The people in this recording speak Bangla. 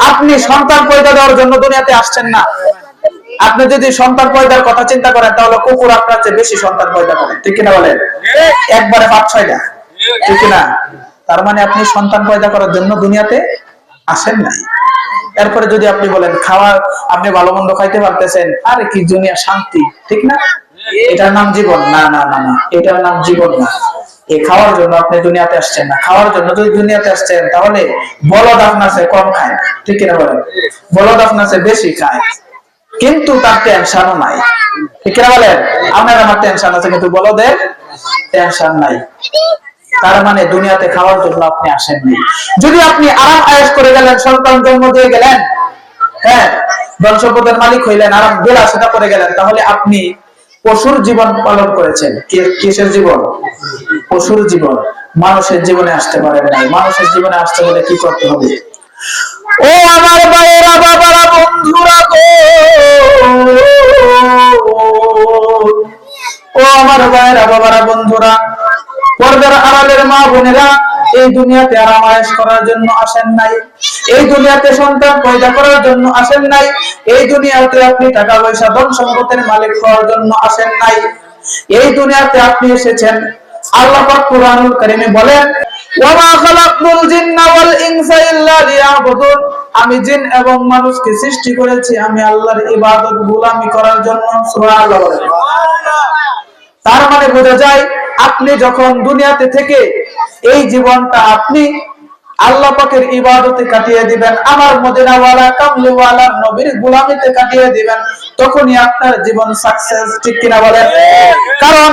আপনি সন্তান পয়দা দেওয়ার জন্য দুনিয়াতে আসছেন না। আপনি যদি সন্তান পয়দার কথা চিন্তা করেন তাহলে কুকুর আপনার চেয়ে বেশি সন্তান পয়দা করে, ঠিক কিনা বলেন? একবারে 5-6টা, ঠিক কিনা? তার মানে আপনি সন্তান পয়দা করার জন্য দুনিয়াতে আসেন নাই। এরপরে যদি আপনি বলেন খাওয়ার, আপনি ভালো মন্দ খাইতে পারতেছেন, আরে কি দুনিয়া শান্তি, ঠিক না? এটার নাম জীবন? না না না না, এটার নাম জীবন না। এই খাওয়ার জন্য আপনি দুনিয়াতে আসছেন না। খাওয়ার জন্য যদি দুনিয়াতে আসছেন তাহলে বলদ আপনার চেয়ে কম খায়, ঠিক কিনা বলেন? বলদ আপনার চেয়ে বেশি খায়, কিন্তু তার টেনশনও নাই, ঠিক কিনা বলেন? আপনার আমার টেনশন আছে কিন্তু বলদের টেনশন নাই। তার মানে দুনিয়াতে খাওয়ার জন্য আপনি আসেননি। যদি আপনি আরাম আয়েশ করে গেলেন, সন্তান জন্ম দিয়ে গেলেন, হ্যাঁ, ধন সম্পদের মালিক হইলেন, আরাম বিলাসিতা করে গেলেন, তাহলে আপনি পশুর জীবন পালন করেছেন। কিসের জীবন? পশুর জীবন। মানুষের জীবনে আসতে পারেন নাই। মানুষের জীবনে আসতে হলে কি করতে হবে? ও আমার ভাইয়েরা, বাবারা, বন্ধুরা গো, ও আমার ভাইয়েরা, বাবারা, বন্ধুরা, পর্দার আড়ালের মা বোনেরা, এই দুনিয়াতে আরাম আয়েশ করার জন্য আসেন নাই। এই দুনিয়াতে সন্তান পয়দা করার জন্য আসেন নাই। এই দুনিয়াতে আপনি টাকা পয়সা ধন সম্পদের মালিক হওয়ার জন্য আসেন নাই। এই দুনিয়াতে আপনি এসেছেন, আল্লাহ পাক কুরআনুল কারীমে বলেন, ওয়া মা খালাকতুল জিন্না ওয়াল ইনসা ইল্লা লিয়াবুদুন, আমি জিন এবং মানুষকে সৃষ্টি করেছি আমি আল্লাহর ইবাদত গোলামি করার জন্য। সুবহানাল্লাহ। তার মানে বোঝা যায় আপনি যখন দুনিয়াতে থেকে এই জীবনটা আপনি আল্লাহ পাকের ইবাদতে কাটিয়ে দিবেন, আমার মদিনাওয়ালা কামলিওয়ালা নবীর গোলামিতে কাটিয়ে দিবেন, তখনই আপনার জীবন সাকসেস, ঠিক কিনা বলেন? কারণ